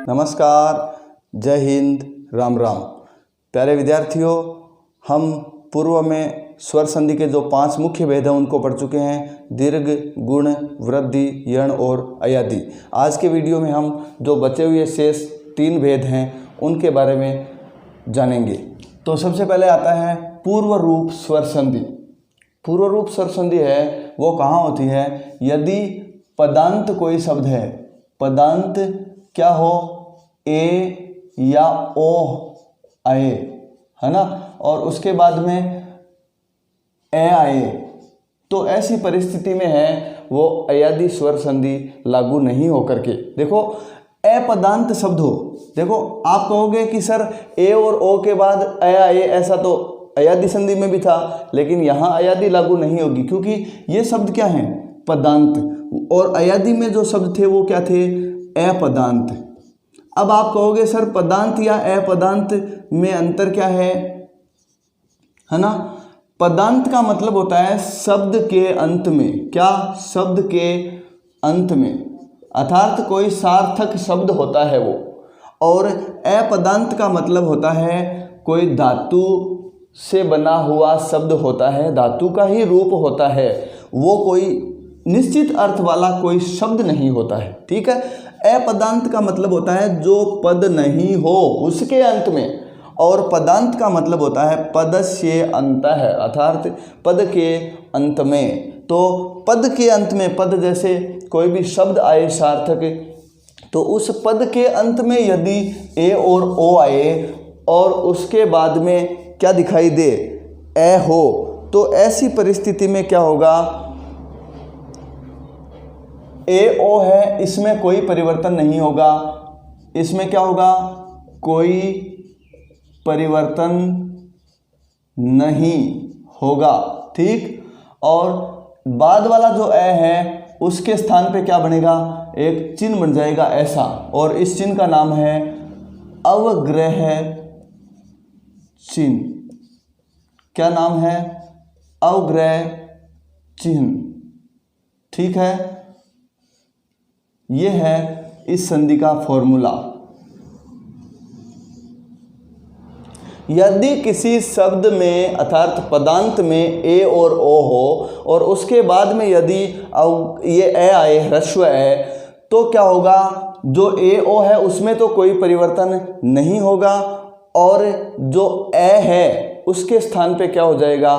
नमस्कार, जय हिंद, राम राम। प्यारे विद्यार्थियों, हम पूर्व में स्वर संधि के जो 5 मुख्य भेद हैं उनको पढ़ चुके हैं, दीर्घ, गुण, वृद्धि, यण और अयादि। आज के वीडियो में हम जो बचे हुए शेष 3 भेद हैं उनके बारे में जानेंगे। तो सबसे पहले आता है पूर्व रूप स्वर संधि। पूर्व रूप स्वर संधि है वो कहाँ होती है? यदि पदांत कोई शब्द है, पदांत क्या हो, ए या ओ आए, है ना, और उसके बाद में ए आए, तो ऐसी परिस्थिति में है वो अयादि स्वर संधि लागू नहीं होकर के। देखो, अपदांत शब्द हो, देखो आप कहोगे कि सर ए और ओ के बाद ए आए, ऐसा तो अयादि संधि में भी था, लेकिन यहाँ अयादि लागू नहीं होगी क्योंकि ये शब्द क्या हैं? पदांत। और अयादि में जो शब्द थे वो क्या थे? अपदांत। अब आप कहोगे सर पदांत या अपदांत में अंतर क्या है ना? पदांत का मतलब होता है शब्द के अंत में। क्या? शब्द के अंत में, अर्थात कोई सार्थक शब्द होता है वो। और अपदांत का मतलब होता है कोई धातु से बना हुआ शब्द होता है, धातु का ही रूप होता है, वो कोई निश्चित अर्थ वाला कोई शब्द नहीं होता है। ठीक है, अपदांत का मतलब होता है जो पद नहीं हो उसके अंत में, और पदांत का मतलब होता है पदस्य अंतः, अर्थात पद के अंत में। तो पद के अंत में, पद जैसे कोई भी शब्द आए सार्थक, तो उस पद के अंत में यदि ए और ओ आए और उसके बाद में क्या दिखाई दे? ए हो, तो ऐसी परिस्थिति में क्या होगा? ए ओ है, इसमें कोई परिवर्तन नहीं होगा। इसमें क्या होगा? कोई परिवर्तन नहीं होगा। ठीक, और बाद वाला जो ए है उसके स्थान पे क्या बनेगा? एक चिन्ह बन जाएगा ऐसा, और इस चिन्ह का नाम है अवग्रह चिन्ह। क्या नाम है? अवग्रह चिन्ह। ठीक है, ये है इस संधि का फॉर्मूला। यदि किसी शब्द में अर्थात पदांत में ए और ओ हो और उसके बाद में यदि ये ए आए, ह्रस्व ए, तो क्या होगा? जो ए ओ है उसमें तो कोई परिवर्तन नहीं होगा, और जो ए है उसके स्थान पे क्या हो जाएगा?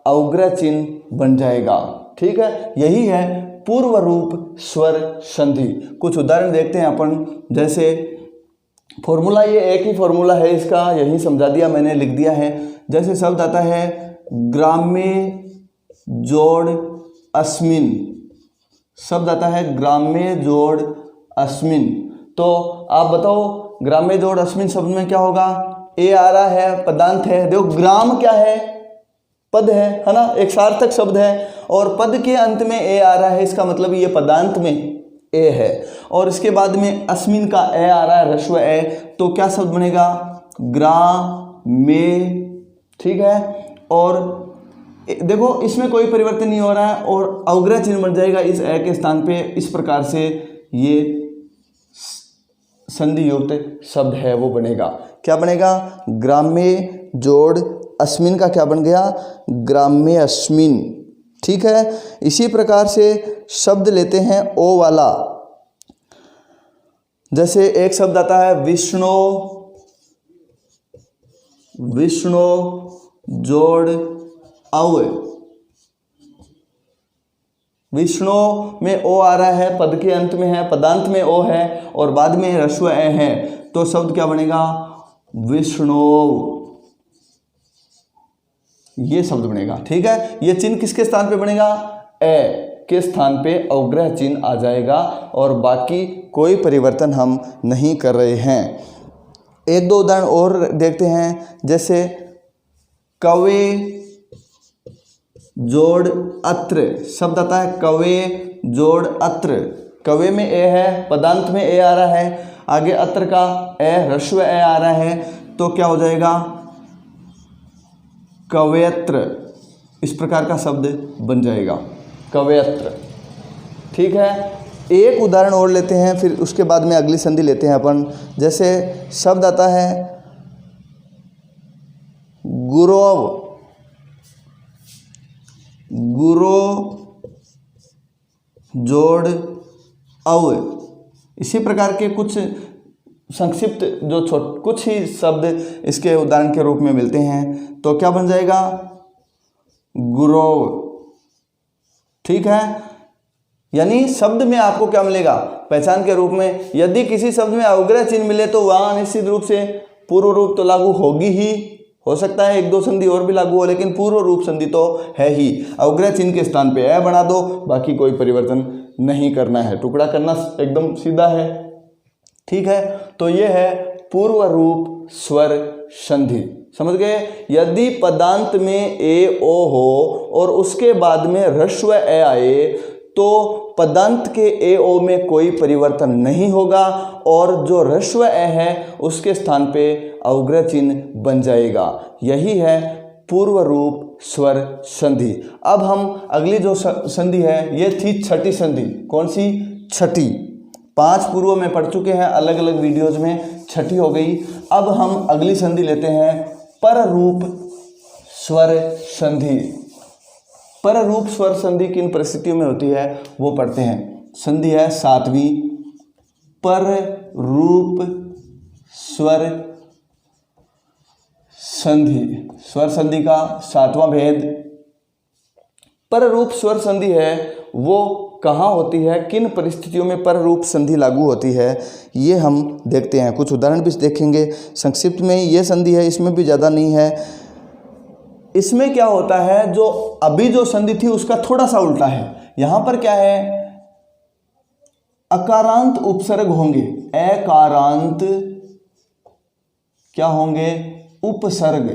अवग्रह चिन्ह बन जाएगा। ठीक है, यही है पूर्व रूप स्वर संधि। कुछ उदाहरण देखते हैं अपन। जैसे फॉर्मूला, ये एक ही फॉर्मूला है इसका, यही समझा दिया मैंने, लिख दिया है। जैसे शब्द आता है ग्राम्य जोड़ अस्मिन, शब्द आता है ग्राम्य जोड़ अस्मिन, तो आप बताओ ग्राम्य जोड़ अस्मिन शब्द में क्या होगा? ए आ रहा है, पदांत है। देखो, ग्राम क्या है? पद है ना, एक सार्थक शब्द है, और पद के अंत में ए आ रहा है, इसका मतलब ये पदांत में ए है। और इसके बाद में अस्मिन का ए आ रहा है, ह्रस्व ए, तो क्या शब्द बनेगा? ग्राम्य। ठीक है, और देखो इसमें कोई परिवर्तन नहीं हो रहा है और अवग्रह चिन्ह बन जाएगा इस ए के स्थान पे। इस प्रकार से ये संधि युक्त शब्द है वो बनेगा। क्या बनेगा? ग्राम्य जोड़ अस्मिन का क्या बन गया? ग्राम्य अस्मिन। ठीक है, इसी प्रकार से शब्द लेते हैं ओ वाला। जैसे एक शब्द आता है विष्णु, विष्णु जोड़ अव। विष्णु में ओ आ रहा है, पद के अंत में है, पदांत में ओ है और बाद में ह्रस्व ए है, तो शब्द क्या बनेगा? विष्णु, ये शब्द बनेगा। ठीक है, ये चिन्ह किसके स्थान पे बनेगा? ए के स्थान पे अवग्रह चिन्ह आ जाएगा, और बाकी कोई परिवर्तन हम नहीं कर रहे हैं। एक दो उदाहरण और देखते हैं। जैसे कवे जोड़ अत्र, शब्द आता है कवे जोड़ अत्र। कवे में ए है, पदांत में ए आ रहा है, आगे अत्र का ए, ह्रस्व ए आ रहा है, तो क्या हो जाएगा? कवयत्र। इस प्रकार का शब्द बन जाएगा, कवयत्र। ठीक है, एक उदाहरण और लेते हैं, फिर उसके बाद में अगली संधि लेते हैं अपन। जैसे शब्द आता है गुरव, गुरो जोड़ अव। इसी प्रकार के कुछ संक्षिप्त जो कुछ ही शब्द इसके उदाहरण के रूप में मिलते हैं। तो क्या बन जाएगा? गुरव। ठीक है, यानी शब्द में आपको क्या मिलेगा? पहचान के रूप में यदि किसी शब्द में अवग्रह चिन्ह मिले तो वहां निश्चित रूप से पूर्व रूप तो लागू होगी ही, हो सकता है एक दो संधि और भी लागू हो, लेकिन पूर्व रूप संधि तो है ही। अवग्रह चिन्ह के स्थान पे ए बना दो, बाकी कोई परिवर्तन नहीं करना है, टुकड़ा करना एकदम सीधा है। ठीक है, तो ये है पूर्व रूप स्वर संधि। समझ गए? यदि पदांत में ए ओ हो और उसके बाद में ह्रस्व ए आए तो पदांत के ए ओ में कोई परिवर्तन नहीं होगा और जो ह्रस्व ए है उसके स्थान पे अवग्रह चिन्ह बन जाएगा। यही है पूर्व रूप स्वर संधि। अब हम अगली जो संधि है ये थी छठी संधि। कौन सी? छठी। 5 पूर्व में पढ़ चुके हैं अलग अलग वीडियोज में, छठी हो गई। अब हम अगली संधि लेते हैं पर रूप स्वर संधि। पर रूप स्वर संधि किन परिस्थितियों में होती है वो पढ़ते हैं। संधि है 7वीं, पर रूप स्वर संधि। स्वर संधि का 7वां भेद। पर रूप स्वर संधि है वो कहाँ होती है, किन परिस्थितियों में पर रूप संधि लागू होती है, ये हम देखते हैं। कुछ उदाहरण भी देखेंगे। संक्षिप्त में ये संधि है, इसमें भी ज़्यादा नहीं है। इसमें क्या होता है, जो अभी जो संधि थी उसका थोड़ा सा उल्टा है। यहां पर क्या है, अकारांत उपसर्ग होंगे, अकारांत क्या होंगे, उपसर्ग,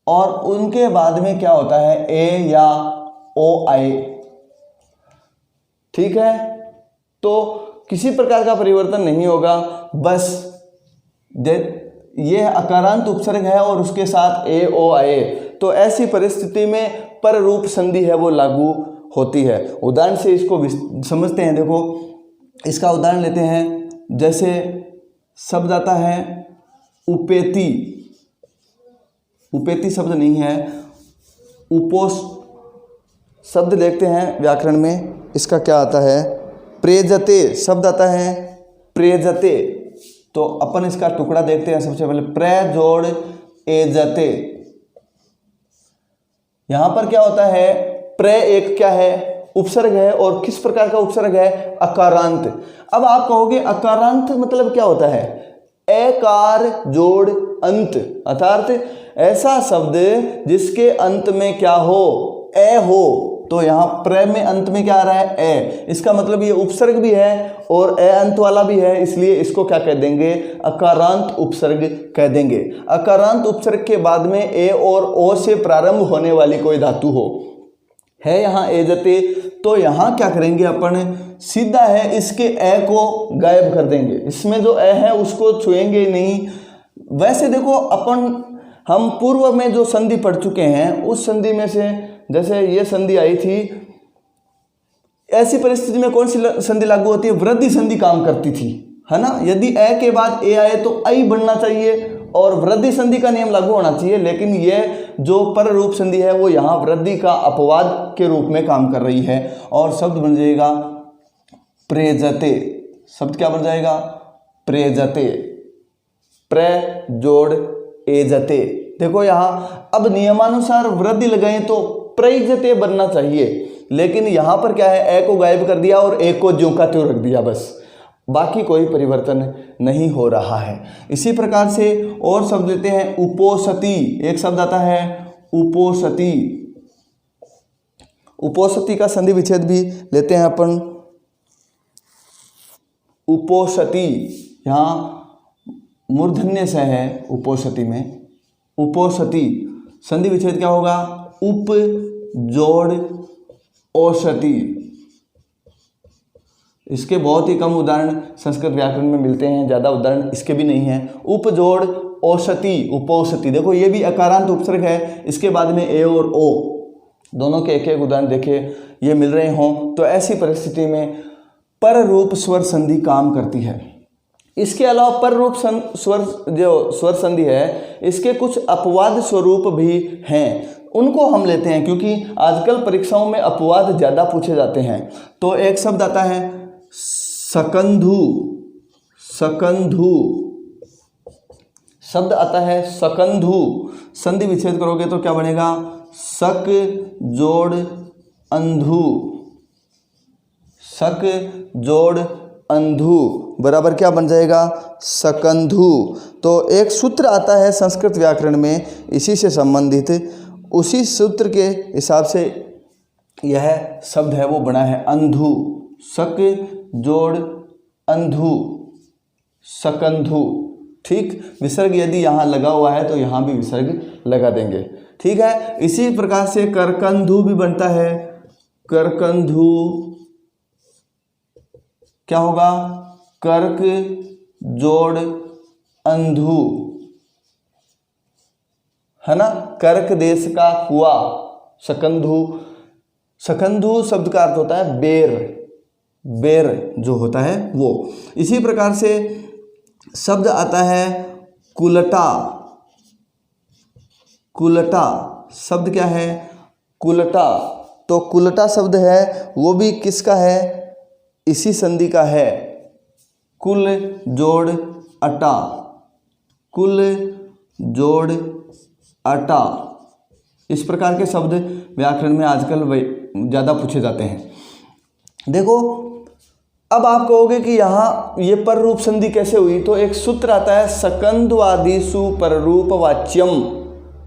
और उनके बाद में क्या होता है, ए या ओ आए। ठीक है, तो किसी प्रकार का परिवर्तन नहीं होगा, बस ये अकारांत उपसर्ग है और उसके साथ ए ओ आए, तो ऐसी परिस्थिति में पर रूप संधि है वो लागू होती है। उदाहरण से इसको समझते हैं। देखो इसका उदाहरण लेते हैं। जैसे शब्द आता है उपेति, उपेति शब्द नहीं है, उपोष शब्द देखते हैं व्याकरण में। इसका क्या आता है, प्रेजते शब्द आता है, प्रेजते। तो अपन इसका टुकड़ा देखते हैं। सबसे पहले प्रे जोड़ एजते। यहां पर क्या होता है, प्रे एक क्या है, उपसर्ग है, और किस प्रकार का उपसर्ग है, अकारांत। अब आप कहोगे अकारांत मतलब क्या होता है, एकार जोड़ अंत, अर्थात ऐसा शब्द जिसके अंत में क्या हो, ए हो। तो यहाँ प्र में अंत में क्या आ रहा है, ए। इसका मतलब ये उपसर्ग भी है और ए अंत वाला भी है, इसलिए इसको क्या कह देंगे, अकारांत उपसर्ग कह देंगे। अकारांत उपसर्ग के बाद में ए और ओ से प्रारंभ होने वाली कोई धातु हो, है यहाँ एजते, तो यहाँ क्या करेंगे अपन, सीधा है इसके ए को गायब कर देंगे। इसमें जो ए है उसको छुएंगे नहीं। वैसे देखो अपन हम पूर्व में जो संधि पढ़ चुके हैं उस संधि में से, जैसे ये संधि आई थी, ऐसी परिस्थिति में कौन सी संधि लागू होती है, वृद्धि संधि काम करती थी, है ना। यदि ए के बाद ए आए तो आई बनना चाहिए और वृद्धि संधि का नियम लागू होना चाहिए। लेकिन ये जो पर रूप संधि है वो यहाँ वृद्धि का अपवाद के रूप में काम कर रही है और शब्द बन जाएगा प्रेजते। शब्द क्या बन जाएगा, प्रेजते, प्रे जोड़ एजते। देखो यहाँ अब नियमानुसार वृद्धि लगाएं तो प्रैजते बनना चाहिए, लेकिन यहाँ पर क्या है, ए को गायब कर दिया और ए को ज्यों का त्यों रख दिया, बस, बाकी कोई परिवर्तन नहीं हो रहा है। इसी प्रकार से और शब्द लेते हैं उपोषति। एक शब्द आता है उपोषति। उपोषति का संधि विच्छेद भी लेते हैं अपन। उपोषति यहाँ मूर्धन्य से है उपोषति में। उपोषति संधि विच्छेद क्या होगा, उप जोड़ औषधि। इसके बहुत ही कम उदाहरण संस्कृत व्याकरण में मिलते हैं, ज़्यादा उदाहरण इसके भी नहीं है। उप जोड़ औषधि, उपोषति। देखो ये भी अकारांत उपसर्ग है, इसके बाद में ए और ओ दोनों के एक एक उदाहरण देखे ये मिल रहे हों, तो ऐसी परिस्थिति में पर रूप स्वर संधि काम करती है। इसके अलावा पर रूप स्वर जो स्वर संधि है, इसके कुछ अपवाद स्वरूप भी हैं, उनको हम लेते हैं क्योंकि आजकल परीक्षाओं में अपवाद ज़्यादा पूछे जाते हैं। तो एक शब्द आता है सकंधु, सकंधु शब्द आता है सकंधु। संधि विच्छेद करोगे तो क्या बनेगा? सक जोड़ अंधु, सक जोड़ अंधु बराबर क्या बन जाएगा? सकंधु। तो एक सूत्र आता है संस्कृत व्याकरण में इसी से संबंधित, उसी सूत्र के हिसाब से यह शब्द है वो बना है अंधु, सक जोड़ अंधु, सकंधु। ठीक, विसर्ग यदि यहाँ लगा हुआ है तो यहाँ भी विसर्ग लगा देंगे। ठीक है, इसी प्रकार से करकंधु भी बनता है। करकंधु क्या होगा? कर्क जोड़ अंधु, है ना, कर्क देश का कुआ, सकंधु। सकंधु शब्द का अर्थ होता है बेर, बेर जो होता है वो। इसी प्रकार से शब्द आता है कुलटा, कुलटा शब्द क्या है? कुलटा। तो कुलटा शब्द है वो भी किसका है? इसी संधि का है, कुल जोड़ अटा, कुल जोड़ अटा। इस प्रकार के शब्द व्याकरण में आजकल ज़्यादा पूछे जाते हैं। देखो, अब आप कहोगे कि यहाँ ये पर रूप संधि कैसे हुई? तो एक सूत्र आता है सकंधवादिषु पर रूप वाच्यम।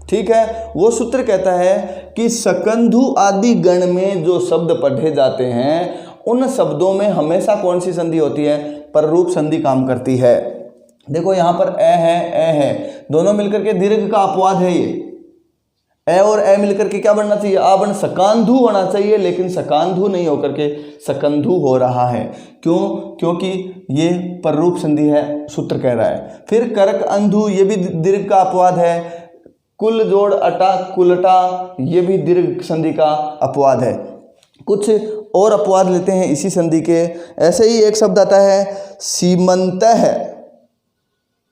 ठीक है, वो सूत्र कहता है कि सकंधु आदि गण में जो शब्द पढ़े जाते हैं उन शब्दों में हमेशा कौन सी संधि होती है? पर रूप संधि काम करती है। देखो यहाँ पर ए है, दोनों मिलकर के दीर्घ का अपवाद है। ये ए और ए मिलकर के क्या बनना चाहिए? आवर्ण सकांधु होना चाहिए, लेकिन सकांधु नहीं होकर के सकंधु हो रहा है। क्यों? क्योंकि ये पर रूप संधि है, सूत्र कह रहा है। फिर करक अंधु, ये भी दीर्घ का अपवाद है। कुल जोड़ अटा, कुलटा, ये भी दीर्घ संधि का अपवाद है। कुछ और अपवाद लेते हैं इसी संधि के। ऐसे ही एक शब्द आता है सीमंतः,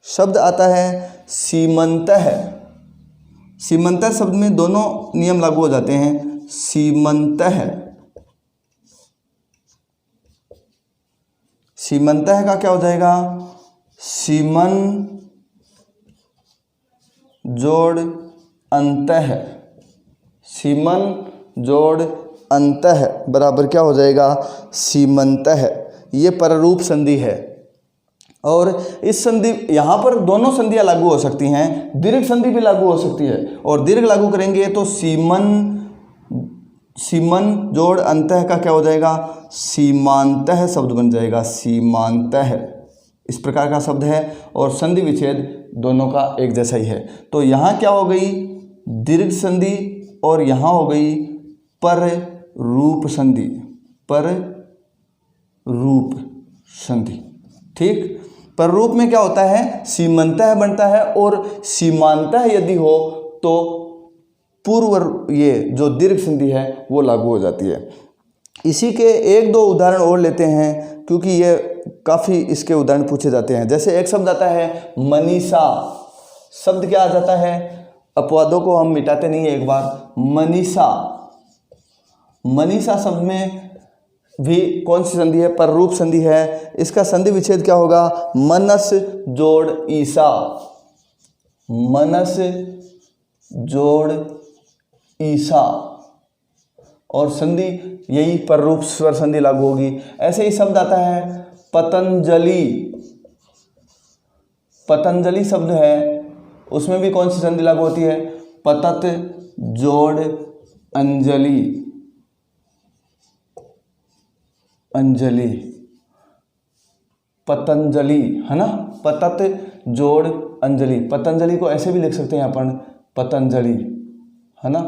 शब्द आता है सीमंतः। सीमंतः शब्द में दोनों नियम लागू हो जाते हैं। सीमंतः, सीमंतः का क्या हो जाएगा? सीमन जोड़ अंतः, सीमन जोड़ अंतः बराबर क्या हो जाएगा? सीमंतः। ये पररूप संधि है। और इस संधि, यहाँ पर दोनों संधियाँ लागू हो सकती हैं, दीर्घ संधि भी लागू हो सकती है। और दीर्घ लागू करेंगे तो सीमन, सीमन जोड़ अंतः का क्या हो जाएगा? सीमांतः शब्द बन जाएगा, सीमांतः। इस प्रकार का शब्द है और संधि विच्छेद दोनों का एक जैसा ही है। तो यहाँ क्या हो गई? दीर्घ संधि, और यहाँ हो गई पर रूप संधि, पर रूप संधि। ठीक, पर रूप में क्या होता है? सीमंतः बनता है, और सीमांतः यदि हो तो पूर्व ये जो दीर्घ संधि है वो लागू हो जाती है। इसी के एक दो उदाहरण और लेते हैं क्योंकि ये काफ़ी इसके उदाहरण पूछे जाते हैं। जैसे एक शब्द आता है मनीषा, शब्द क्या आ जाता है? अपवादों को हम मिटाते नहीं है एक बार। मनीषा, मनीषा शब्द में भी कौन सी संधि है? पर रूप संधि है। इसका संधि विच्छेद क्या होगा? मनस जोड़ ईसा, मनस जोड़ ईसा। और संधि यही पर रूप स्वर संधि लागू होगी। ऐसे ही शब्द आता है पतंजलि, पतंजलि शब्द है, उसमें भी कौन सी संधि लागू होती है? पतत जोड़ अंजलि, अंजलि, पतंजलि, है ना, पतत जोड़ अंजलि। पतंजलि को ऐसे भी लिख सकते हैं अपन, पतंजलि, है ना,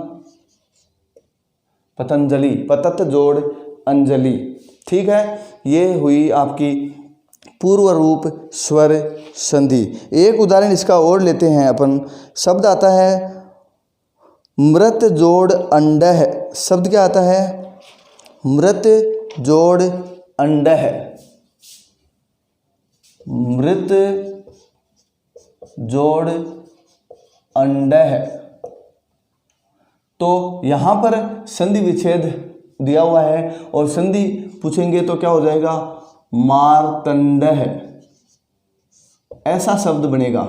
पतंजलि, पतत जोड़ अंजलि। ठीक है, ये हुई आपकी पूर्व रूप स्वर संधि। एक उदाहरण इसका और लेते हैं अपन। शब्द आता है मृत जोड़ अंडः। शब्द क्या आता है? मृत जोड़ अंडः, मृत जोड़ अंडः। तो यहां पर संधि विच्छेद दिया हुआ है और संधि पूछेंगे तो क्या हो जाएगा, मार्तंडः, ऐसा शब्द बनेगा।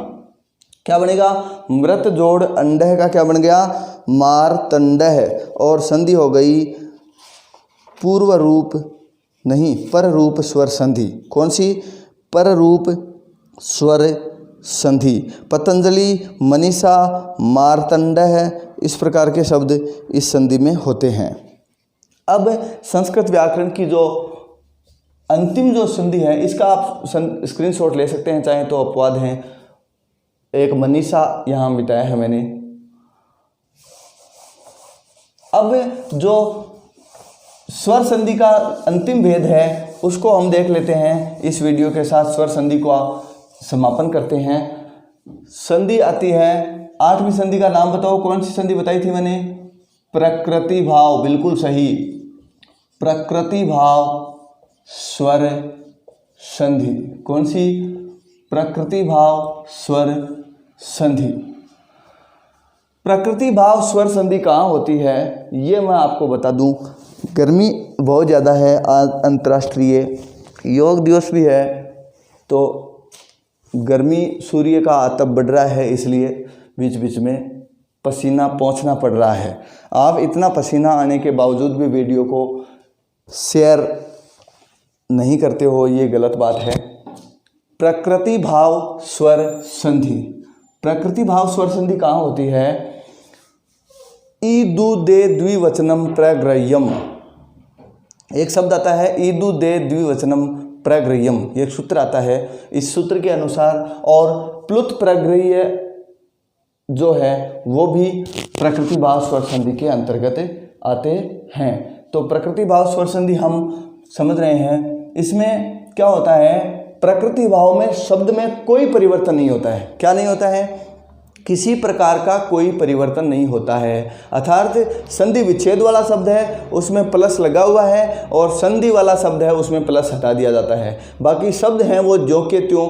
क्या बनेगा, मृत जोड़ अंडः का क्या बन गया, मार्तंडः। और संधि हो गई पूर्व रूप नहीं, पर रूप स्वर संधि। कौन सी, पर रूप स्वर संधि। पतंजलि, मनीषा, मार्तंडः, इस प्रकार के शब्द इस संधि में होते हैं। अब संस्कृत व्याकरण की जो अंतिम जो संधि है, इसका आप स्क्रीनशॉट ले सकते हैं चाहे तो, अपवाद हैं। एक मनीषा यहाँ मिटाया है मैंने। अब जो स्वर संधि का अंतिम भेद है उसको हम देख लेते हैं। इस वीडियो के साथ स्वर संधि को समापन करते हैं। संधि आती है, 8वीं संधि का नाम बताओ, कौन सी संधि बताई थी मैंने, प्रकृति भाव, बिल्कुल सही, प्रकृति भाव स्वर संधि। कौन सी, प्रकृति भाव स्वर संधि। प्रकृति भाव स्वर संधि कहाँ होती है ये मैं आपको बता दूं। गर्मी बहुत ज़्यादा है, आज अंतर्राष्ट्रीय योग दिवस भी है, तो गर्मी सूर्य का आतप बढ़ रहा है, इसलिए बीच बीच में पसीना पोंछना पड़ रहा है। आप इतना पसीना आने के बावजूद भी वीडियो को शेयर नहीं करते हो, ये गलत बात है। प्रकृति भाव स्वर संधि, प्रकृति भाव स्वर संधि कहाँ होती है, ईदु दे द्विवचनम प्रग्रह्यम। एक शब्द आता है ईदु दे द्विवचनम प्रग्रह्यम, एक सूत्र आता है। इस सूत्र के अनुसार और प्लुत प्रग्रह्य जो है वो भी प्रकृति भाव स्वर संधि के अंतर्गत आते हैं। तो प्रकृति भाव स्वर संधि हम समझ रहे हैं। इसमें क्या होता है, प्रकृति भाव में शब्द में कोई परिवर्तन नहीं होता है। क्या नहीं होता है, किसी प्रकार का कोई परिवर्तन नहीं होता है। अर्थात संधि विच्छेद वाला शब्द है उसमें प्लस लगा हुआ है और संधि वाला शब्द है उसमें प्लस हटा दिया जाता है। बाकी शब्द हैं वो जो के त्यों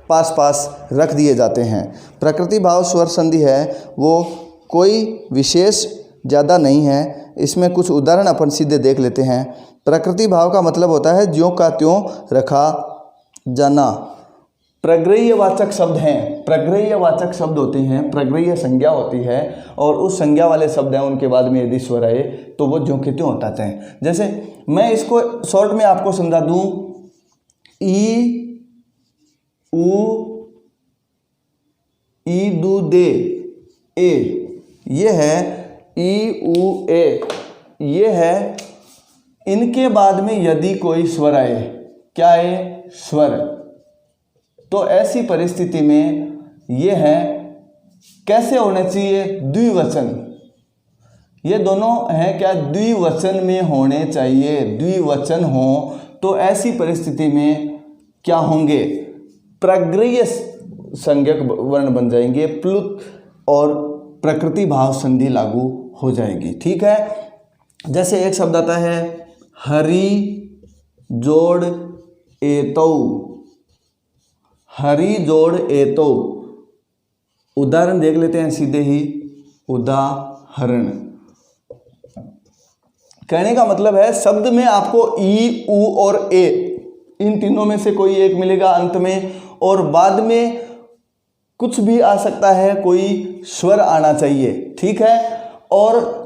पास पास रख दिए जाते हैं। प्रकृति भाव स्वर संधि है वो कोई विशेष ज़्यादा नहीं है। इसमें कुछ उदाहरण अपन सीधे देख लेते हैं। प्रकृति भाव का मतलब होता है ज्यों का त्यों रखा जाना। प्रग्रह्यवाचक शब्द हैं, प्रग्रह्यवाचक शब्द होते हैं, प्रग्रह्य संज्ञा होती है और उस संज्ञा वाले शब्द हैं उनके बाद में यदि स्वर आए तो वो ज्यों के त्यों हटाते हैं। जैसे मैं इसको शॉर्ट में आपको समझा दूं, ई उ ई दू दे ए, ये है ई उ ए, ये है। इनके बाद में यदि कोई स्वर आए, क्या आए, स्वर, तो ऐसी परिस्थिति में ये है कैसे होने चाहिए, द्विवचन। ये दोनों हैं क्या, द्विवचन में होने चाहिए। द्विवचन हो तो ऐसी परिस्थिति में क्या होंगे, प्रग्रह्य संज्ञक वर्ण बन जाएंगे, प्लुत और प्रकृति भाव संधि लागू हो जाएगी। ठीक है। जैसे एक शब्द आता है हरि जोड़ एतौ, हरि जोड़ एतौ। उदाहरण देख लेते हैं सीधे ही। उदाहरण कहने का मतलब है शब्द में आपको ई उ और ए इन तीनों में से कोई एक मिलेगा अंत में, और बाद में कुछ भी आ सकता है, कोई स्वर आना चाहिए। ठीक है। और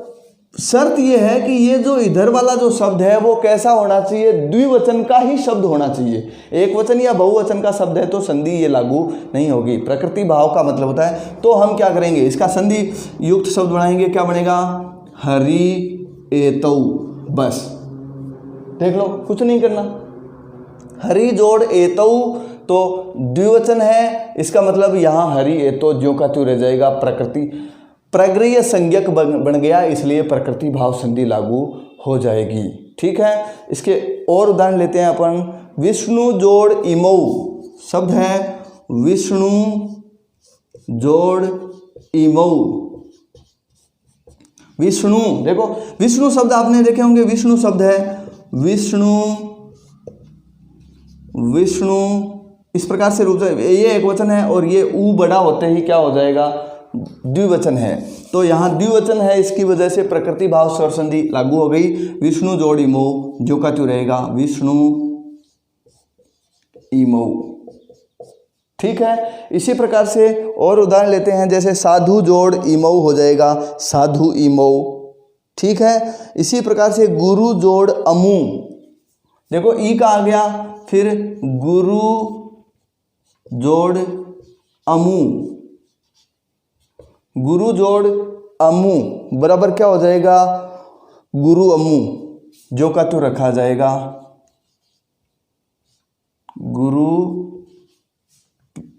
शर्त यह है कि ये जो इधर वाला जो शब्द है वो कैसा होना चाहिए, द्विवचन का ही शब्द होना चाहिए। एक वचन या बहुवचन का शब्द है तो संधि ये लागू नहीं होगी। प्रकृति भाव का मतलब होता है, तो हम क्या करेंगे, इसका संधि युक्त शब्द बनाएंगे। क्या बनेगा, हरि एतौ, बस देख लो, कुछ नहीं करना। हरि जोड़ एतौ तो द्विवचन है, इसका मतलब यहाँ हरि एतो ज्यों का त्यों रह जाएगा। प्रकृति प्रग्रह्य संज्ञक बन गया, इसलिए प्रकृति भाव संधि लागू हो जाएगी। ठीक है। इसके और उदाहरण लेते हैं अपन। विष्णु जोड़ इमौ, शब्द है विष्णु जोड़ इमौ। विष्णु, देखो विष्णु शब्द आपने देखे होंगे, विष्णु शब्द है, विष्णु विष्णु, इस प्रकार से रूप से ये एक वचन है और ये ऊ बड़ा होते ही क्या हो जाएगा, द्विवचन है। तो यहाँ द्विवचन है, इसकी वजह से प्रकृति भाव स्वर संधि लागू हो गई। विष्णु जोड़ इमऊ, जो का त्यों रहेगा विष्णु इमऊ। ठीक है, इसी प्रकार से और उदाहरण लेते हैं, जैसे साधु जोड़ इमऊ हो जाएगा साधु इमऊ। ठीक है, इसी प्रकार से गुरु जोड़ अमू, देखो ई का आ गया, फिर गुरु जोड़ अमू, गुरु जोड़ अमू बराबर क्या हो जाएगा, गुरु अमू, जो का त्यों रखा जाएगा गुरु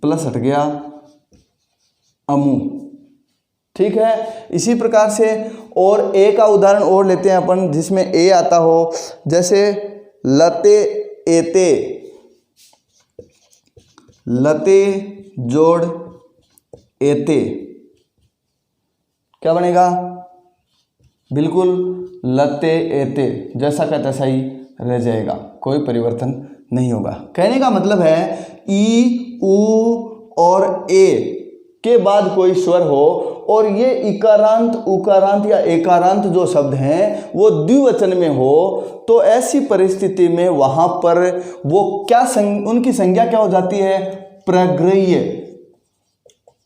प्लस हट गया अमू। ठीक है, इसी प्रकार से और ए का उदाहरण और लेते हैं अपन, जिसमें ए आता हो, जैसे लते एते, लते जोड़ एते, क्या बनेगा, बिल्कुल लते एते, जैसा का तैसा ही रह जाएगा, कोई परिवर्तन नहीं होगा। कहने का मतलब है ई, ऊ और ए के बाद कोई स्वर हो और ये इकारांत, उकारांत या एकारांत जो शब्द हैं वो द्विवचन में हो, तो ऐसी परिस्थिति में वहां पर वो क्या उनकी संज्ञा क्या हो जाती है, प्रग्रह्य,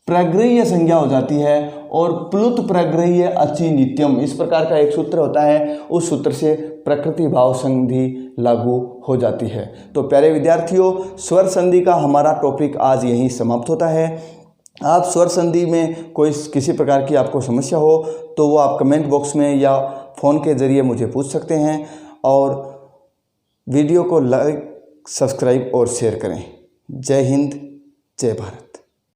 प्रग्रह्य संज्ञा हो जाती है, और प्लुत प्रग्रह्य अचि नित्यम, इस प्रकार का एक सूत्र होता है, उस सूत्र से प्रकृति भाव संधि लागू हो जाती है। तो प्यारे विद्यार्थियों, स्वर संधि का हमारा टॉपिक आज यहीं समाप्त होता है। आप स्वर संधि में कोई किसी प्रकार की आपको समस्या हो तो वो आप कमेंट बॉक्स में या फ़ोन के ज़रिए मुझे पूछ सकते हैं, और वीडियो को लाइक, सब्सक्राइब और शेयर करें। जय हिंद, जय भारत।